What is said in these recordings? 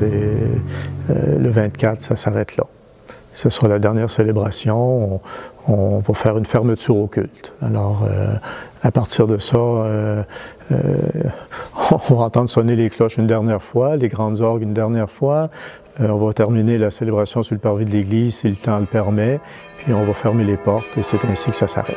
le 24, ça s'arrête là. Ce sera la dernière célébration. On va faire une fermeture au culte. Alors, à partir de ça, on va entendre sonner les cloches une dernière fois, les grandes orgues une dernière fois. On va terminer la célébration sur le parvis de l'église si le temps le permet. Puis on va fermer les portes et c'est ainsi que ça s'arrête.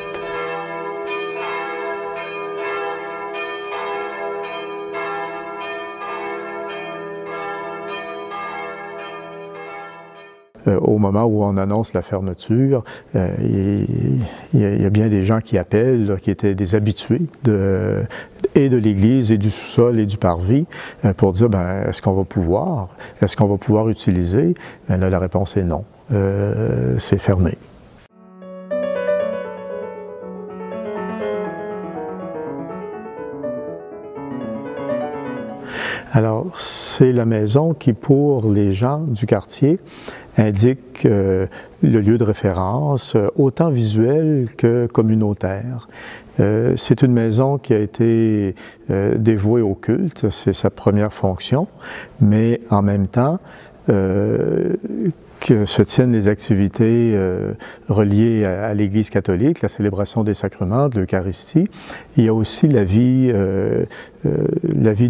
Au moment où on annonce la fermeture, il y a bien des gens qui appellent, là, qui étaient des habitués et de l'église et du sous-sol et du parvis pour dire, est-ce qu'on va pouvoir? Est-ce qu'on va pouvoir utiliser? Bien, là, la réponse est non. C'est fermé. Alors, c'est la maison qui, pour les gens du quartier, indique le lieu de référence, autant visuel que communautaire. C'est une maison qui a été dévouée au culte, c'est sa première fonction, mais en même temps, que se tiennent les activités reliées à l'Église catholique, la célébration des sacrements, de l'Eucharistie. Il y a aussi la vie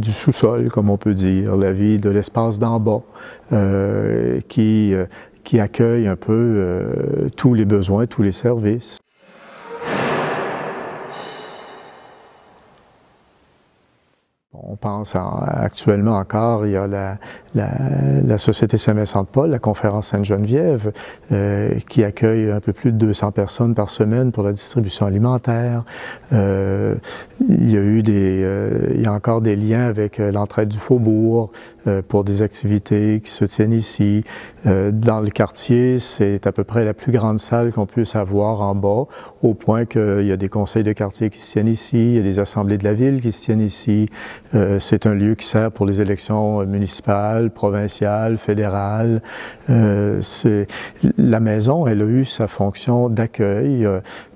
du sous-sol, comme on peut dire, la vie de l'espace d'en bas, qui accueille un peu tous les besoins, tous les services. On pense actuellement encore, il y a la Société Saint-Vincent-de-Paul, la Conférence Sainte-Geneviève, qui accueille un peu plus de 200 personnes par semaine pour la distribution alimentaire. Il y a encore des liens avec l'Entraide du Faubourg pour des activités qui se tiennent ici. Dans le quartier, c'est à peu près la plus grande salle qu'on puisse avoir en bas, au point qu'il y a des conseils de quartier qui se tiennent ici, il y a des assemblées de la ville qui se tiennent ici. C'est un lieu qui sert pour les élections municipales, provinciales, fédérales. La maison, elle a eu sa fonction d'accueil.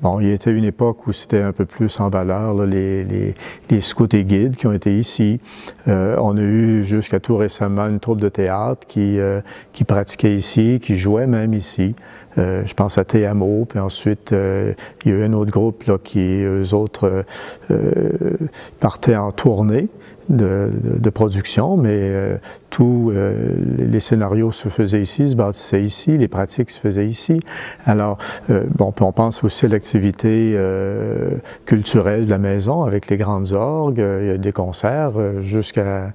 Bon, il y a été une époque où c'était un peu plus en valeur, là, les scouts et guides qui ont été ici. On a eu jusqu'à tout récemment une troupe de théâtre qui pratiquait ici, qui jouait même ici. Je pense à Théamo, puis ensuite il y a eu un autre groupe là, qui, eux autres, partaient en tournée de production, mais tous les scénarios se faisaient ici, se bâtissaient ici, les pratiques se faisaient ici. Alors, bon, puis on pense aussi à l'activité culturelle de la maison avec les grandes orgues. Il y a des concerts jusqu'à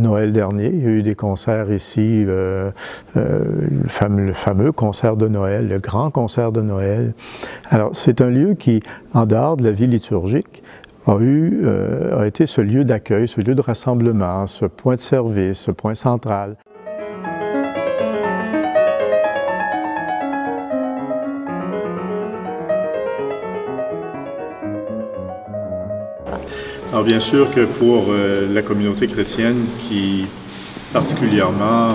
Noël dernier. Il y a eu des concerts ici, le fameux concert de Noël, le grand concert de Noël. Alors, c'est un lieu qui, en dehors de la vie liturgique, a été ce lieu d'accueil, ce lieu de rassemblement, ce point de service, ce point central. Alors bien sûr que pour la communauté chrétienne qui particulièrement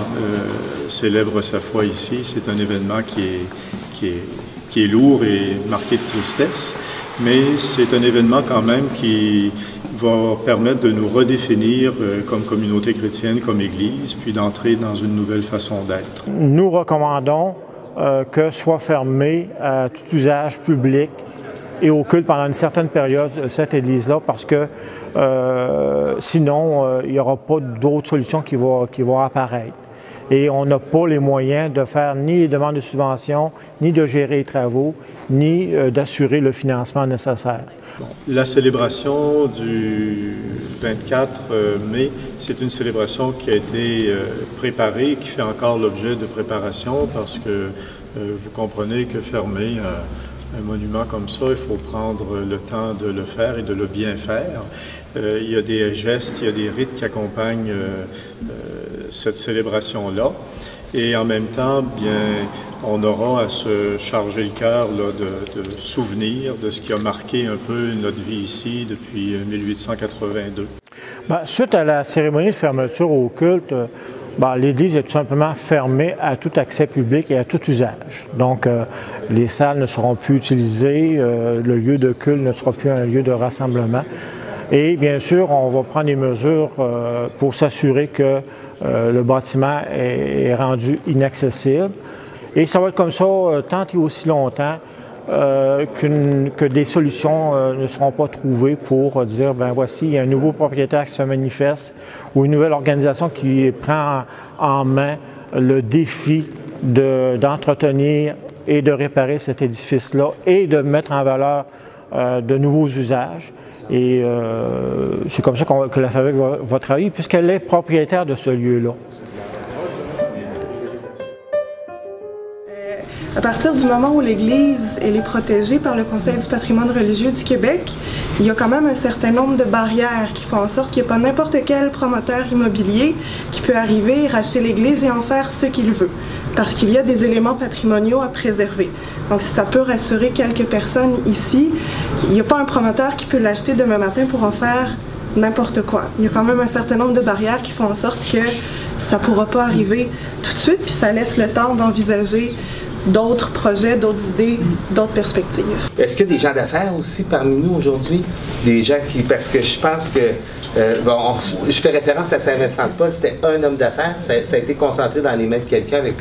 célèbre sa foi ici, c'est un événement qui est lourd et marqué de tristesse. Mais c'est un événement quand même qui va permettre de nous redéfinir comme communauté chrétienne, comme Église, puis d'entrer dans une nouvelle façon d'être. Nous recommandons que soit fermé à tout usage public et au culte pendant une certaine période cette Église-là, parce que sinon, il n'y aura pas d'autres solutions qui vont apparaître. Et on n'a pas les moyens de faire ni les demandes de subventions, ni de gérer les travaux, ni d'assurer le financement nécessaire. Bon, la célébration du 24 mai, c'est une célébration qui a été préparée, qui fait encore l'objet de préparation, parce que vous comprenez que fermer un monument comme ça, il faut prendre le temps de le faire et de le bien faire. Il y a des gestes, il y a des rites qui accompagnent cette célébration-là. Et en même temps, bien, on aura à se charger le cœur de souvenirs de ce qui a marqué un peu notre vie ici depuis 1882. Bien, suite à la cérémonie de fermeture au culte, l'Église est tout simplement fermée à tout accès public et à tout usage. Donc, les salles ne seront plus utilisées, le lieu de culte ne sera plus un lieu de rassemblement. Et bien sûr, on va prendre des mesures pour s'assurer que le bâtiment est rendu inaccessible. Et ça va être comme ça tant et aussi longtemps que des solutions ne seront pas trouvées pour dire, ben voici, il y a un nouveau propriétaire qui se manifeste ou une nouvelle organisation qui prend en main le défi d'entretenir et de réparer cet édifice-là et de mettre en valeur de nouveaux usages. Et c'est comme ça que la FAVEC va travailler, puisqu'elle est propriétaire de ce lieu-là. À partir du moment où l'Église elle est protégée par le Conseil du patrimoine religieux du Québec, il y a quand même un certain nombre de barrières qui font en sorte qu'il n'y a pas n'importe quel promoteur immobilier qui peut arriver, racheter l'Église et en faire ce qu'il veut, parce qu'il y a des éléments patrimoniaux à préserver. Donc si ça peut rassurer quelques personnes ici, il n'y a pas un promoteur qui peut l'acheter demain matin pour en faire n'importe quoi. Il y a quand même un certain nombre de barrières qui font en sorte que ça ne pourra pas arriver tout de suite, puis ça laisse le temps d'envisager d'autres projets, d'autres idées, d'autres perspectives. Est-ce qu'il y a des gens d'affaires aussi parmi nous aujourd'hui? Des gens qui... Parce que je pense que... je fais référence à Saint-Vincent-de-Paul, c'était un homme d'affaires. Ça a été concentré dans les mains de quelqu'un avec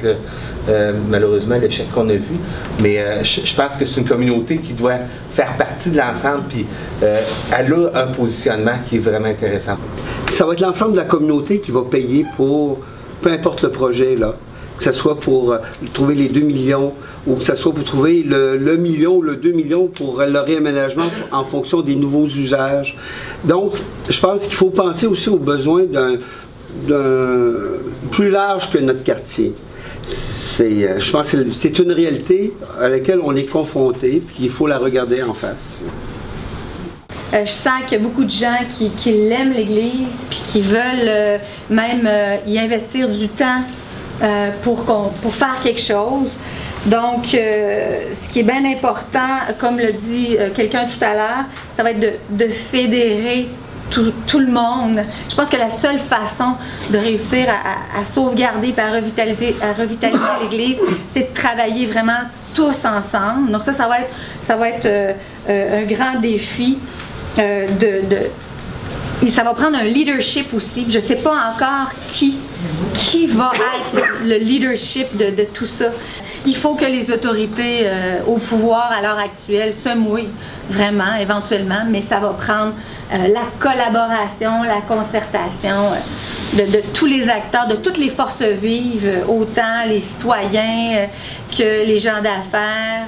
malheureusement l'échec qu'on a vu. Mais je pense que c'est une communauté qui doit faire partie de l'ensemble. Puis elle a un positionnement qui est vraiment intéressant. Ça va être l'ensemble de la communauté qui va payer pour peu importe le projet, là. Que ce soit pour trouver les 2 millions ou que ce soit pour trouver le million ou le 2 millions pour le réaménagement en fonction des nouveaux usages. Donc, je pense qu'il faut penser aussi aux besoins d'un plus large que notre quartier. Je pense que c'est une réalité à laquelle on est confronté, puis il faut la regarder en face. Je sens qu'il y a beaucoup de gens qui l'aiment l'Église, puis qui veulent même y investir du temps pour faire quelque chose. Donc, ce qui est bien important, comme le dit quelqu'un tout à l'heure, ça va être de fédérer tout le monde. Je pense que la seule façon de réussir à sauvegarder et à revitaliser l'Église, c'est de travailler vraiment tous ensemble. Donc ça va être un grand défi et ça va prendre un leadership aussi. Je ne sais pas encore qui va être le leadership de tout ça. Il faut que les autorités au pouvoir à l'heure actuelle se mouillent vraiment, éventuellement, mais ça va prendre la collaboration, la concertation de tous les acteurs, de toutes les forces vives, autant les citoyens que les gens d'affaires.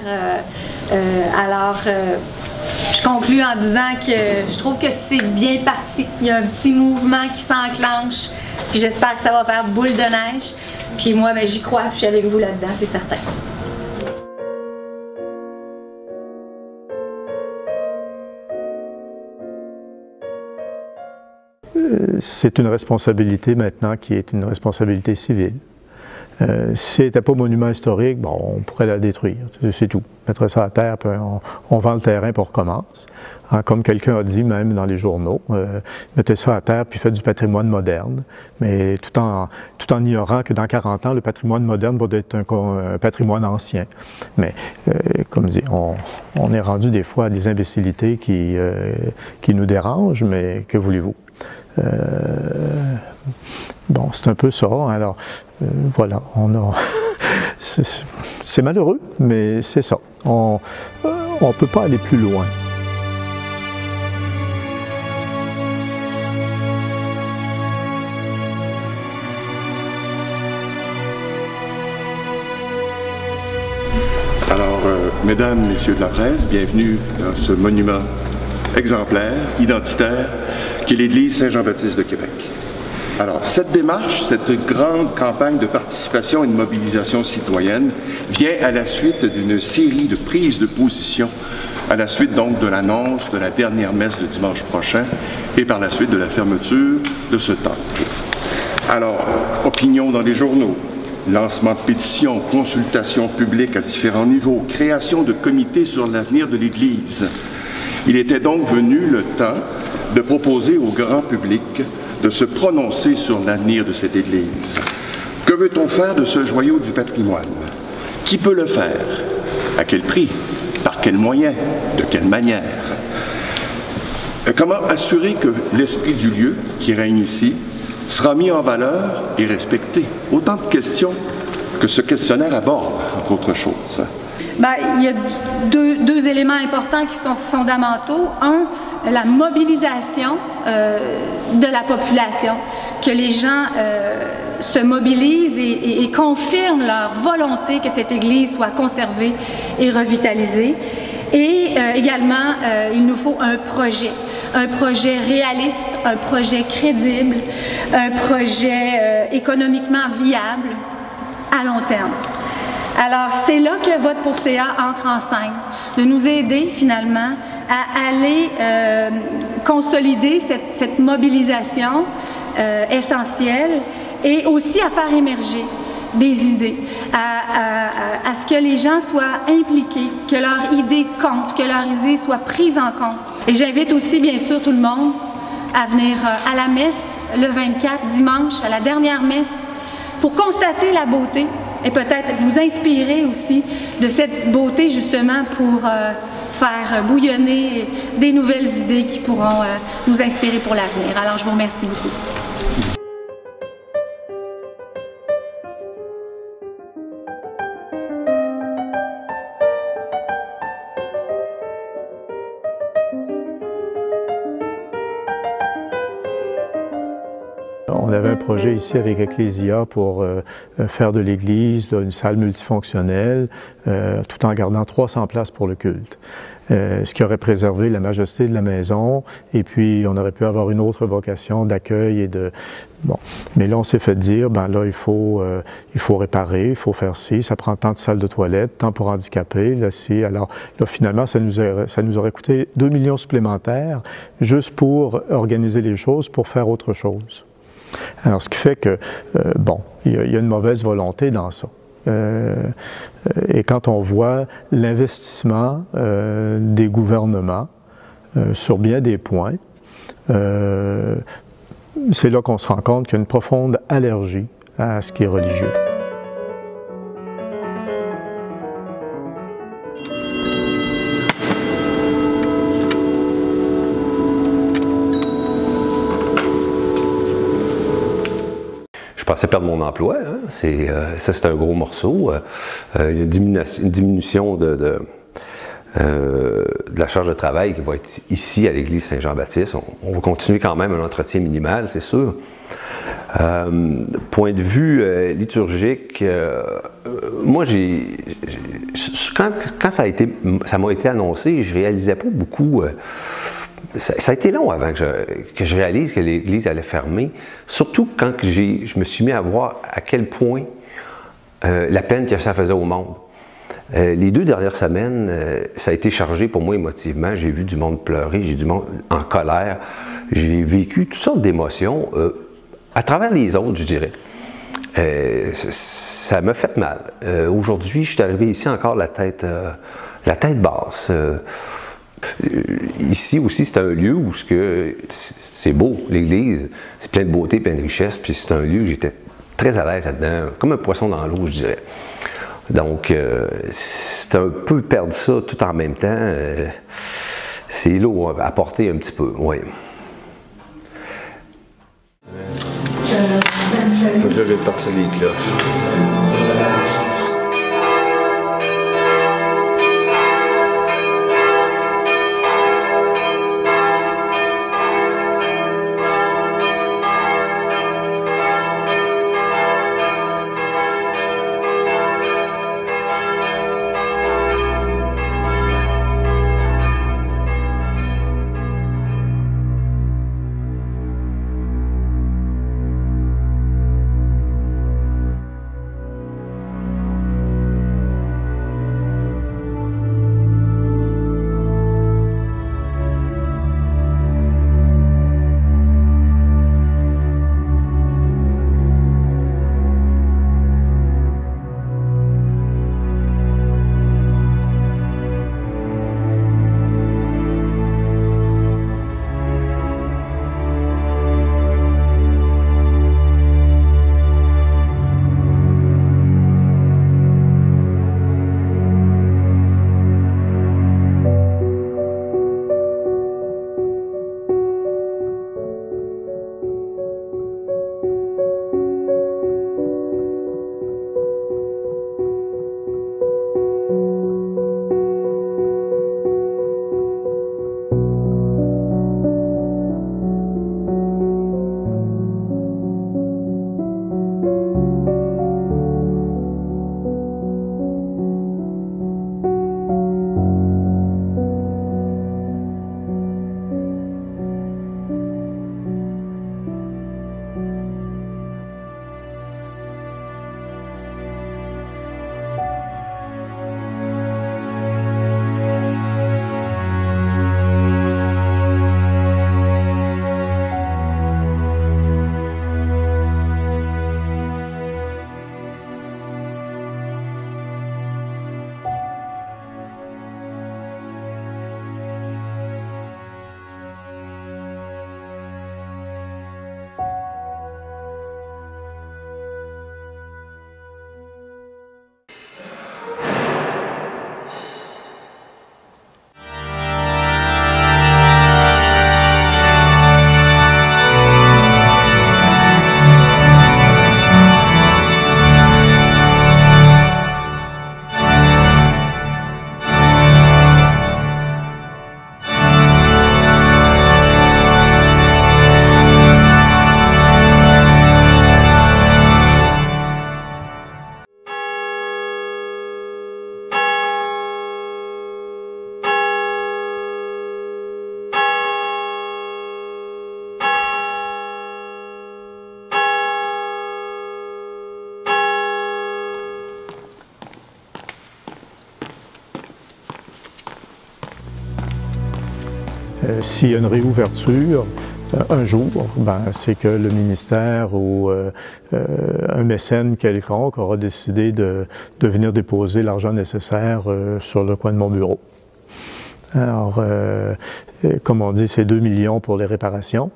Je conclue en disant que je trouve que c'est bien parti. Il y a un petit mouvement qui s'enclenche. Puis j'espère que ça va faire boule de neige. Puis moi, ben, j'y crois. Je suis avec vous là-dedans, c'est certain. C'est une responsabilité maintenant qui est une responsabilité civile. Si elle n'était pas monument historique, bon, on pourrait la détruire, c'est tout. Mettre ça à terre, puis on vend le terrain pour recommence. Hein, comme quelqu'un a dit même dans les journaux, mettez ça à terre puis faites du patrimoine moderne, mais tout en ignorant que dans 40 ans, le patrimoine moderne va être un patrimoine ancien. Mais comme dit, on est rendu des fois à des imbécilités qui nous dérangent, mais que voulez-vous? Bon, c'est un peu ça. Alors, voilà, c'est malheureux, mais c'est ça. On ne peut pas aller plus loin. Alors, mesdames, messieurs de la presse, bienvenue dans ce monument exemplaire, identitaire, qui est l'Église Saint-Jean-Baptiste de Québec. Alors, cette démarche, cette grande campagne de participation et de mobilisation citoyenne vient à la suite d'une série de prises de position, à la suite donc de l'annonce de la dernière messe le dimanche prochain et par la suite de la fermeture de ce temple. Alors, opinion dans les journaux, lancement de pétitions, consultations publiques à différents niveaux, création de comités sur l'avenir de l'Église. Il était donc venu le temps de proposer au grand public de se prononcer sur l'avenir de cette Église. Que veut-on faire de ce joyau du patrimoine? Qui peut le faire? À quel prix? Par quels moyens? De quelle manière? Comment assurer que l'esprit du lieu qui règne ici sera mis en valeur et respecté? Autant de questions que ce questionnaire aborde, entre autres choses. Bien, il y a deux éléments importants qui sont fondamentaux. Un, la mobilisation de la population, que les gens se mobilisent et confirment leur volonté que cette Église soit conservée et revitalisée. Et également, il nous faut un projet réaliste, un projet crédible, un projet économiquement viable à long terme. Alors, c'est là que Vote pour CA entre en scène, de nous aider finalement à aller consolider cette mobilisation essentielle et aussi à faire émerger des idées, à ce que les gens soient impliqués, que leurs idées comptent, que leurs idées soient prises en compte. Et j'invite aussi bien sûr tout le monde à venir à la messe le 24, dimanche, à la dernière messe, pour constater la beauté et peut-être vous inspirer aussi de cette beauté justement pour faire bouillonner des nouvelles idées qui pourront nous inspirer pour l'avenir. Alors je vous remercie beaucoup. On avait un projet ici avec Ecclésia pour faire de l'église une salle multifonctionnelle, tout en gardant 300 places pour le culte. Ce qui aurait préservé la majesté de la maison, et puis on aurait pu avoir une autre vocation d'accueil et de... Bon. Mais là, on s'est fait dire, ben là, il faut réparer, il faut faire ci, ça prend tant de salles de toilettes, tant pour handicapés, là, si. Alors là, finalement, ça nous aurait coûté 2 millions supplémentaires juste pour organiser les choses, pour faire autre chose. Alors, ce qui fait que, bon, il y a une mauvaise volonté dans ça. Et quand on voit l'investissement des gouvernements sur bien des points, c'est là qu'on se rend compte qu'il y a une profonde allergie à ce qui est religieux. Je pensais perdre mon emploi, hein. Ça c'est un gros morceau. Il y a une diminution de la charge de travail qui va être ici à l'église Saint-Jean-Baptiste. On va continuer quand même un entretien minimal, c'est sûr. Point de vue liturgique, moi quand ça m'a été annoncé, je réalisais pas beaucoup. Ça a été long avant que je réalise que l'église allait fermer, surtout quand je me suis mis à voir à quel point la peine que ça faisait au monde. Les 2 dernières semaines, ça a été chargé pour moi émotivement. J'ai vu du monde pleurer, j'ai du monde en colère. J'ai vécu toutes sortes d'émotions à travers les autres, je dirais. Ça m'a fait mal. Aujourd'hui, je suis arrivé ici encore la tête basse. Ici aussi, c'est un lieu où c'est beau, l'église, c'est plein de beauté, plein de richesse, puis c'est un lieu où j'étais très à l'aise là-dedans, comme un poisson dans l'eau, je dirais. Donc, c'est un peu perdre ça tout en même temps, c'est lourd à porter un petit peu, oui. Fait que là, je vais partir les cloches. S'il y a une réouverture, un jour, c'est que le ministère ou un mécène quelconque aura décidé de venir déposer l'argent nécessaire sur le coin de mon bureau. Alors, comme on dit, c'est 2 millions pour les réparations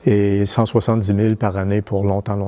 et 170 000 par année pour longtemps.